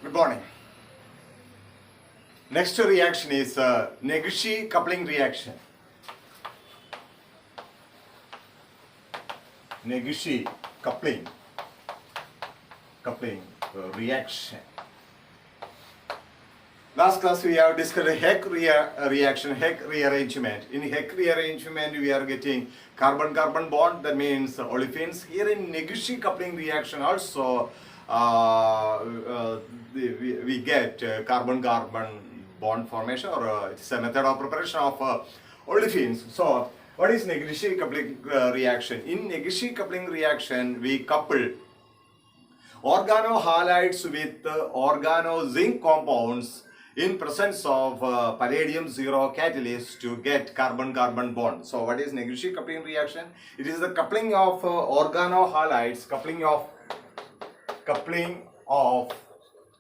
Good morning. Next reaction is Negishi coupling reaction. Negishi coupling reaction. Last class we have discussed Heck reaction, Heck rearrangement. In Heck rearrangement we are getting carbon-carbon bond, that means olefins. Here in Negishi coupling reaction also we get carbon-carbon bond formation, or it's a method of preparation of olefins. So what is Negishi coupling reaction? In Negishi coupling reaction we couple organohalides with organo-zinc compounds in presence of palladium zero catalyst to get carbon-carbon bond. So what is Negishi coupling reaction? It is the coupling of organohalides, coupling of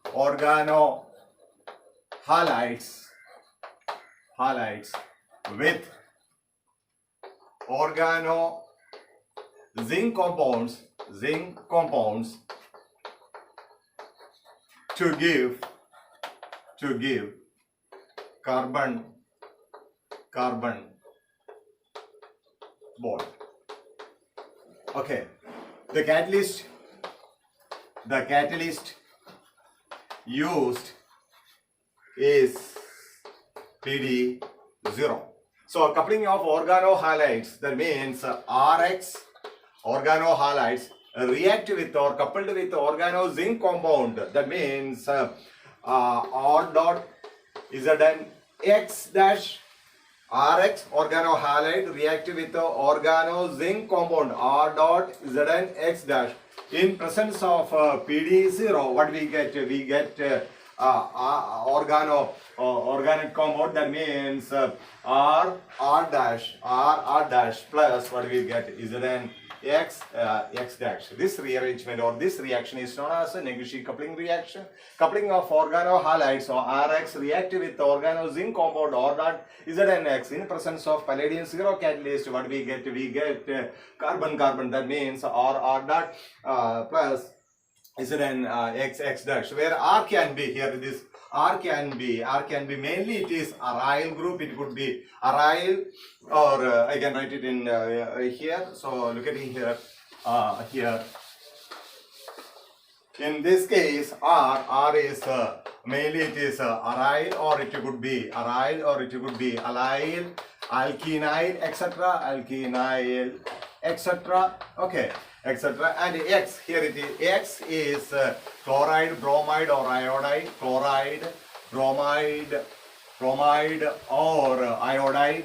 organohalides with organo zinc compounds to give carbon bond. Okay, the catalyst used is PD0. So coupling of organohalides, that means RX organohalides react with or coupled with organo zinc compound, that means R dot Zn X dash RX organohalide react with the organo zinc compound R dot Zn X dash in presence of PD0. What we get? We get organic compound, that means R dash plus what we get is then X dash. This rearrangement or this reaction is known as a Negishi coupling reaction. Coupling of organohalides or RX react with organo zinc compound R dot ZnX in presence of palladium zero catalyst. What we get? We get carbon, that means R dot plus Zn X dash, where R can be here. This R can be mainly it is aryl group. It could be aryl, or I can write it in here. So look at it here. Here in this case R is mainly it is aryl, or it could be aryl, or it could be allyl, alkenyl, etc. Okay, etc. And X, here it is. X is chloride, bromide, or iodide. Chloride, bromide, or iodide.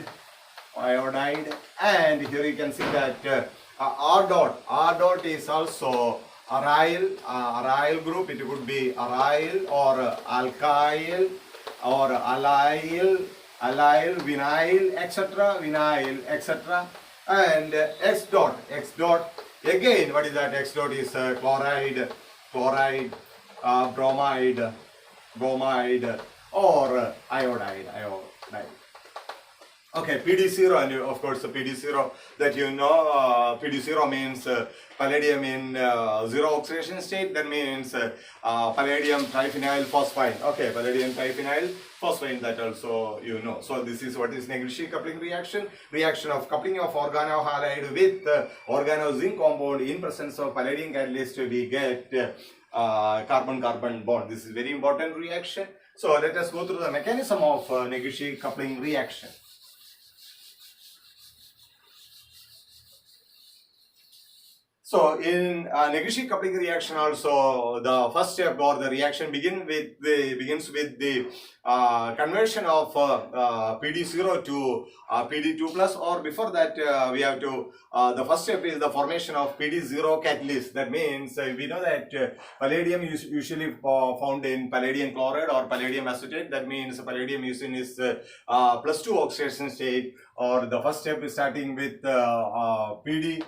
And here you can see that R dot is also aryl group. It could be aryl or alkyl or allyl, vinyl, etc. And X dot again, what is that? X dot is chloride, bromide, or iodide. Okay, PD0, and of course the PD0 that you know, PD0 means palladium in zero oxidation state. That means palladium triphenyl phosphine. Okay, palladium triphenyl phosphine, that also you know. So this is what is Negishi coupling reaction. Reaction of coupling of organohalide with organo zinc compound in presence of palladium catalyst. We get carbon-carbon bond. This is very important reaction. So let us go through the mechanism of Negishi coupling reaction. So in Negishi coupling reaction also, the first step or the reaction begins with the conversion of PD0 to PD2 plus, or before that we have to the first step is the formation of PD0 catalyst. That means we know that palladium is usually found in palladium chloride or palladium acetate. That means palladium using is +2 oxidation state, or the first step is starting with PDOAC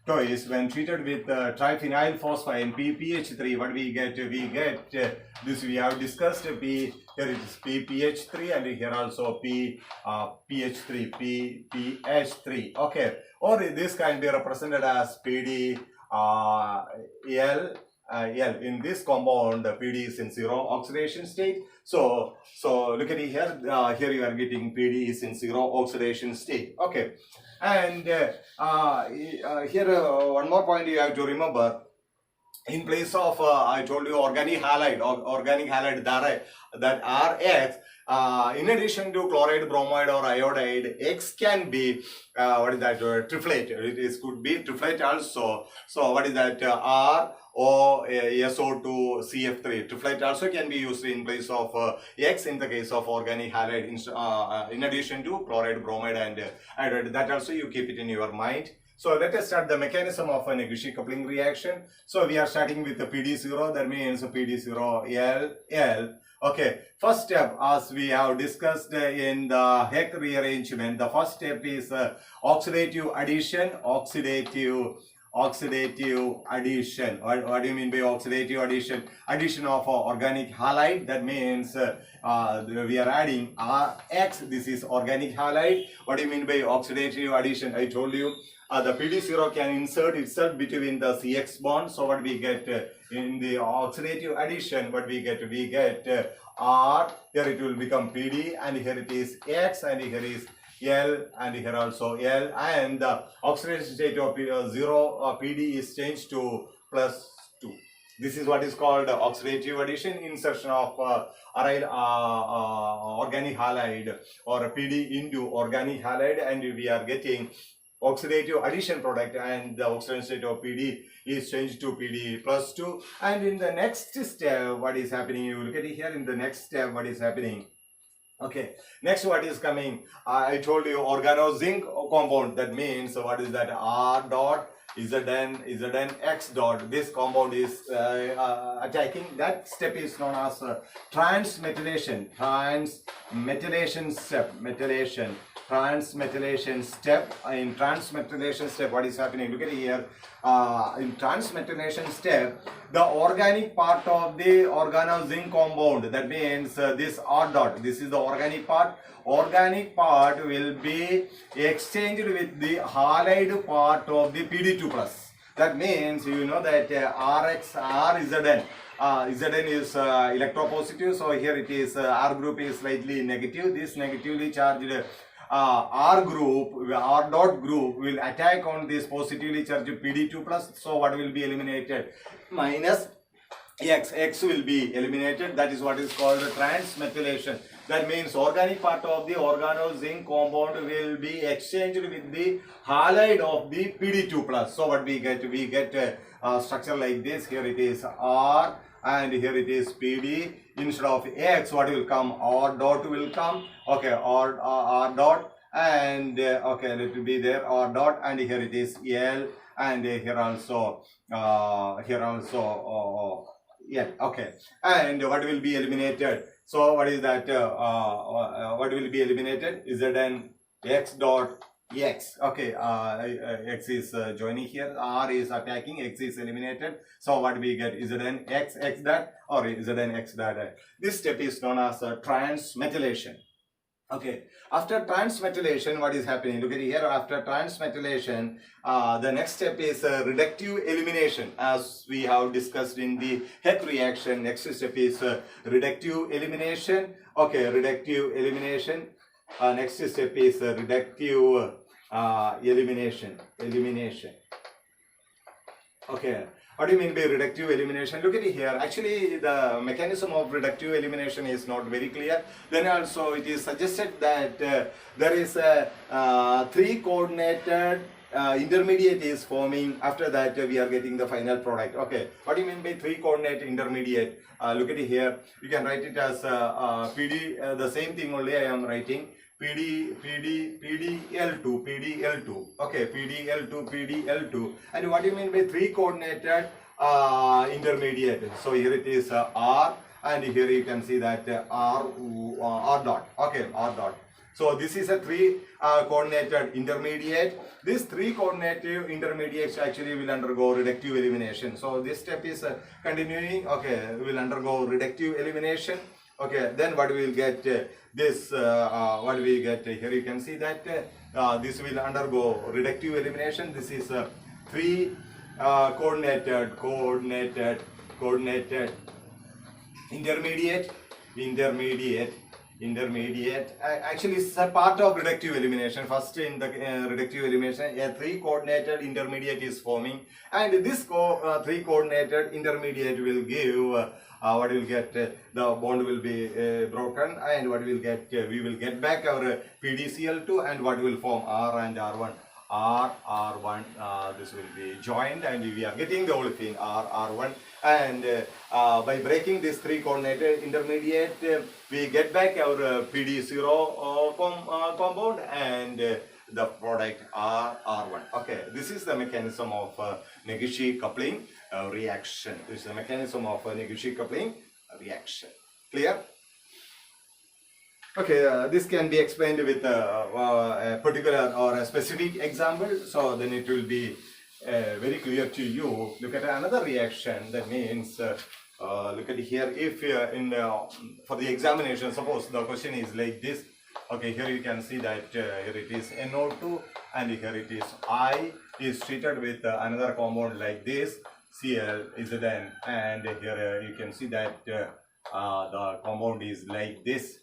twice when treated with triphenyl phosphine PPH3. What we get? We get this we have discussed. Here it is PPH3, and here also PPH3. Okay, or this can be represented as PD L L. In this compound, PD is in zero oxidation state. So look at it here. Here you are getting PD is in zero oxidation state. Okay, and here one more point you have to remember. In place of I told you organic halide that Rx, in addition to chloride, bromide, or iodide, X can be what is that triflate. Could be triflate also. So what is that R or SO2 CF3? Triflate also can be used in place of X in the case of organic halide. In addition to chloride, bromide, and iodide, that also you keep it in your mind. So let us start the mechanism of a Negishi coupling reaction. So we are starting with the PD0, that means PD0 L. Okay, first step, as we have discussed in the Heck rearrangement, the first step is oxidative addition. Oxidative addition. What do you mean by oxidative addition? Addition of organic halide. That means we are adding Rx. This is organic halide. What do you mean by oxidative addition? I told you the PD0 can insert itself between the CX bond. So what we get in the oxidative addition, what we get? We get R. Here it will become PD, and here it is X, and here is L, and here also L, and the oxidation state of 0 PD is changed to +2. This is what is called oxidative addition, insertion of organic halide or PD into organic halide, and we are getting oxidative addition product, and the oxidation state of PD is changed to PD +2. And in the next step, what is happening? You look at it here. In the next step, what is happening? Okay, next what is coming? I told you organozinc compound. That means what is that? R dot Zn X dot. This compound is attacking. That step is known as transmetallation. Transmetallation step. Transmetallation step. In transmetallation step, what is happening? Look at it here. In transmetallation step, the organic part of the organozinc compound, that means this R dot, this is the organic part. Organic part will be exchanged with the halide part of the PD2+. That means you know that Zn is electropositive, so here it is R group is slightly negative. This negatively charged R dot group will attack on this positively charged PD2+. So what will be eliminated? Minus X will be eliminated. That is what is called transmethylation. That means organic part of the organozinc compound will be exchanged with the halide of the PD2+. So what we get? We get a structure like this. Here it is R, and here it is PD. Instead of X, what will come? R dot will come. Okay, R dot, and okay, let it be there, R dot, and here it is L, and here also yeah. Okay, and what will be eliminated? So what is that? What will be eliminated? Zn X dot X. Okay, X is joining here. R is attacking. X is eliminated. So what we get? Zn X dot or Zn X dot. This step is known as transmetallation. Okay, after transmetallation, what is happening? Look at here. After transmetallation, the next step is reductive elimination, as we have discussed in the Heck reaction. Next step is reductive elimination. Okay, reductive elimination. Next step is reductive elimination. Okay. What do you mean by reductive elimination? Look at it here. Actually, the mechanism of reductive elimination is not very clear. Then also it is suggested that there is a 3-coordinated intermediate is forming. After that, we are getting the final product. Okay. What do you mean by 3-coordinate intermediate? Look at it here. You can write it as PD. The same thing only I am writing. PDL2. Okay, PDL2. And what do you mean by 3-coordinated intermediate? So here it is R, and here you can see that R dot. Okay, R dot. So this is a 3-coordinated intermediate. This 3-coordinated intermediates actually will undergo reductive elimination. So this step is continuing. Okay, will undergo reductive elimination. Okay, then what we will get? What we get here? You can see that this will undergo reductive elimination. This is 3 coordinated, intermediate. Actually, it's a part of reductive elimination. First, in the reductive elimination, a three coordinated intermediate is forming, and this three coordinated intermediate will give what will get the bond will be broken, and what will get we will get back our PDCl2, and what will form R and R1. R1, this will be joined, and we are getting the olefin R1, and by breaking this three coordinated intermediate, we get back our PD0 compound, and the product R1. Okay, this is the mechanism of Negishi coupling reaction. This is the mechanism of Negishi coupling reaction. Clear? Okay, this can be explained with a particular or a specific example, so then it will be very clear to you. Look at another reaction. That means, look at here. If for the examination, suppose the question is like this. Okay, here you can see that here it is NO2, and here it is I is treated with another compound like this, ClZn, and here you can see that the compound is like this.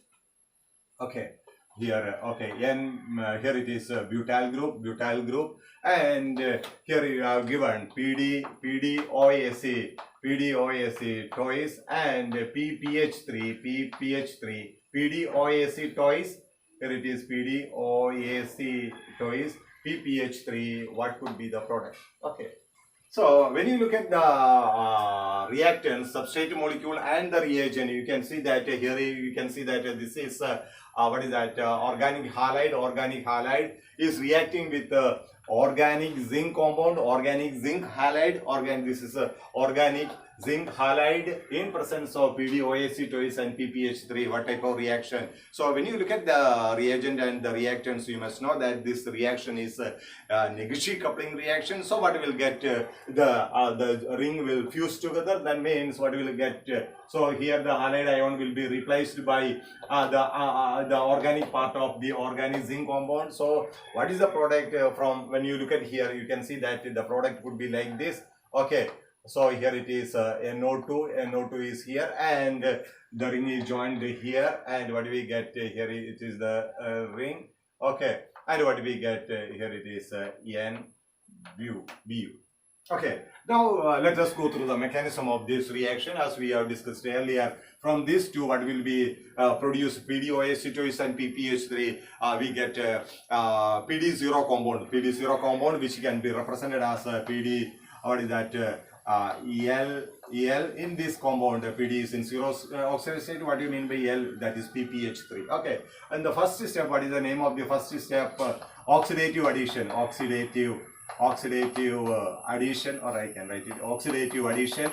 Okay, here here it is butyl group, and here you have given PDOAC twice, and PPH3 PDOAC twice. Here it is PDOAC twice, PPH3. What could be the product? Okay. So when you look at the reactant, substrate molecule and the reagent, you can see that here you can see that this is what is that organic halide. Organic halide is reacting with organic zinc compound, organic zinc halide. This is organic zinc halide in presence of PDOAC twice and PPH3. What type of reaction? So when you look at the reagent and the reactants, you must know that this reaction is Negishi coupling reaction. So what will get the ring will fuse together. That means what will get so here the halide ion will be replaced by the organic part of the organic zinc compound. So what is the product from when you look at here? You can see that the product would be like this. Okay. So here it is NO2 is here, and the ring is joined here, and what do we get here? It is the ring. Okay, and what do we get here? It is Bu. Okay, now let us go through the mechanism of this reaction as we have discussed earlier. From these two, what will be produced PDOAC twice and PPH3, we get PD0 compound, which can be represented as PD. What is that? El in this compound, PD is in zero oxidation state. What do you mean by El? That is PPH3. Okay, and the first step, what is the name of the first step? Oxidative addition. Oxidative addition, or I can write it oxidative addition.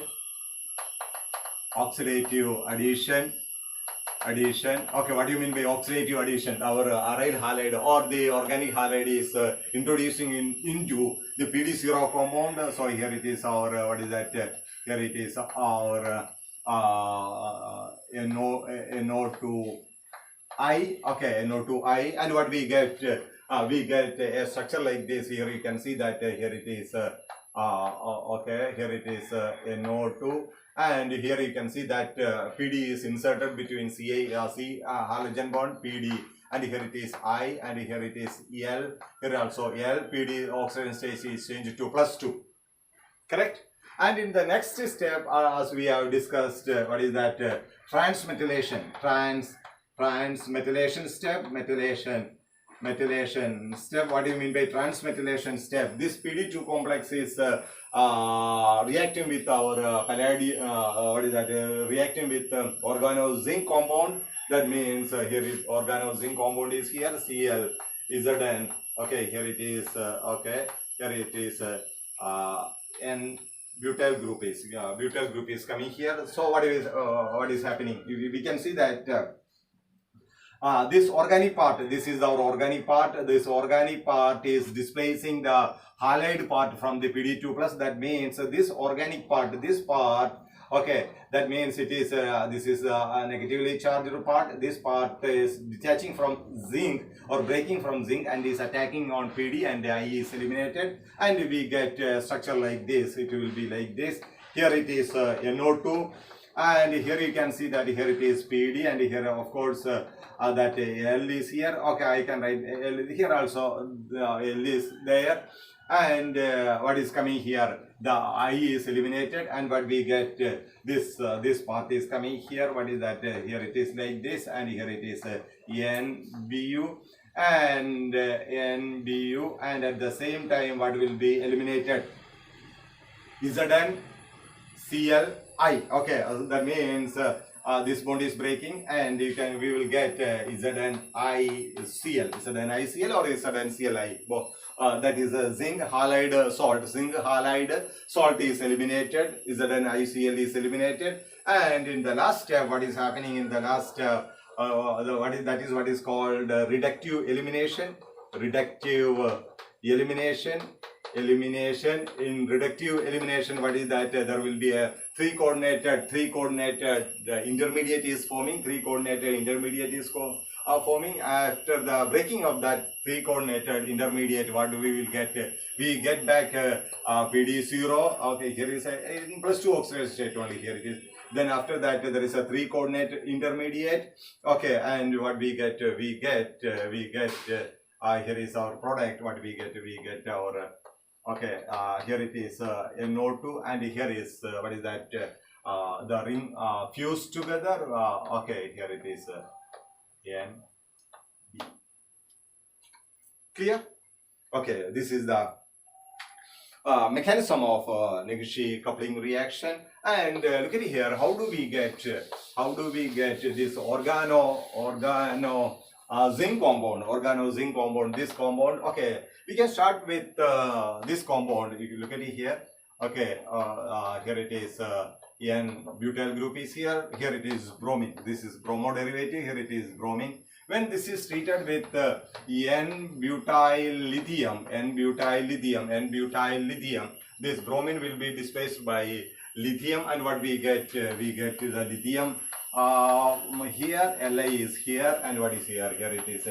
Okay, what do you mean by oxidative addition? Our aryl halide or the organic halide is introducing into the PD0 compound. So here it is our what is that? Here it is our NO2I. Okay, NO2I, and what we get? We get a structure like this. Here you can see that here it is. Okay, here it is NO2. And here you can see that PD is inserted between C halogen bond PD, and here it is I, and here it is L. Here also L. PD oxidation state is changed to +2. Correct? And in the next step, as we have discussed, what is that? Transmetallation. Transmetallation step. Metallation step. What do you mean by transmetallation step? This PD2 complex is reacting with our reacting with organozinc compound. That means here is organozinc compound is here, ClZn. Okay, here it is. Okay, here it is. N butyl group is coming here. So what is happening? We can see that. This organic part, this is our organic part. This organic part is displacing the halide part from the PD2+. That means this organic part, this part Okay, that means it is this is a negatively charged part. This part is detaching from zinc or breaking from zinc and is attacking on PD, and I is eliminated, and we get a structure like this. It will be like this. Here it is NO2, and here you can see that here it is PD, and here of course that L is here. Okay, I can write L here also. L is there, and what is coming here? The I is eliminated, and what we get this part is coming here. What is that? Here it is like this, and here it is NBu and NBu, and at the same time what will be eliminated? Zn CLI. Okay, that means this bond is breaking, and we will get ZnICl. ZnICl or ZnCli. That is a zinc halide salt. Zinc halide salt is eliminated. ZnICl is eliminated, and in the last step, what is happening in the last step? What is called reductive elimination. Reductive elimination. In reductive elimination, what is that? There will be a three coordinated intermediate is forming. Three coordinated intermediate is forming. After the breaking of that three coordinated intermediate, what do we will get? We get back PD0. Okay, here is a plus 2 oxidation state only. Here it is. Then after that there is a three coordinate intermediate. Okay, and what we get? We get here is our product. What we get? We get our okay, here it is NO2, and here is what is that? The ring fused together. Okay, here it is N. Clear? Okay, this is the mechanism of Negishi coupling reaction. And look at here. How do we get this organo zinc compound? This compound. Okay, we can start with this compound. If you look at it here, okay, here it is N-butyl group is here. Here it is bromine. This is bromo derivative. Here it is bromine. When this is treated with N-butyl lithium, this bromine will be displaced by lithium, and what we get? We get the lithium. Here Li is here, and what is here? Here it is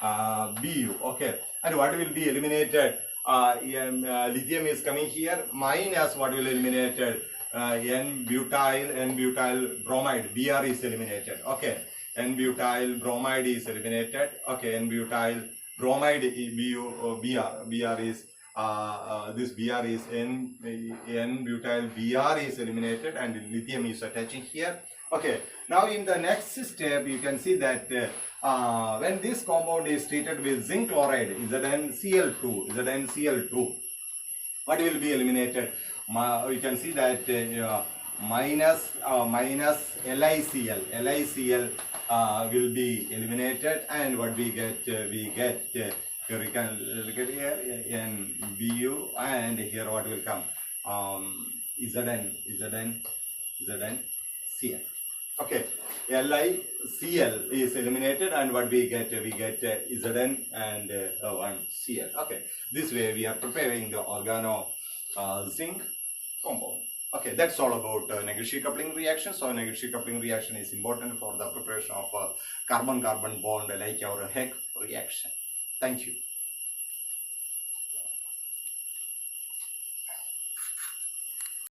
NBu. Okay, and what will be eliminated? Lithium is coming here, minus what will eliminated? N-butyl bromide, Br is eliminated. Okay, N-butyl bromide is eliminated. Okay, N-butyl bromide Br is this Br is N-butyl Br is eliminated, and lithium is attaching here. Okay, now in the next step you can see that when this compound is treated with zinc chloride, ZnCl2, what will be eliminated? You can see that minus LiCl will be eliminated, and what we get? We get here you can look at here NBu, and here what will come? ZnCl. Okay, LiCl is eliminated, and what we get? We get Zn and Cl. Okay, this way we are preparing the organo zinc compound. Okay, that's all about Negishi coupling reaction. So Negishi coupling reaction is important for the preparation of carbon-carbon bond like our Heck reaction. Thank you.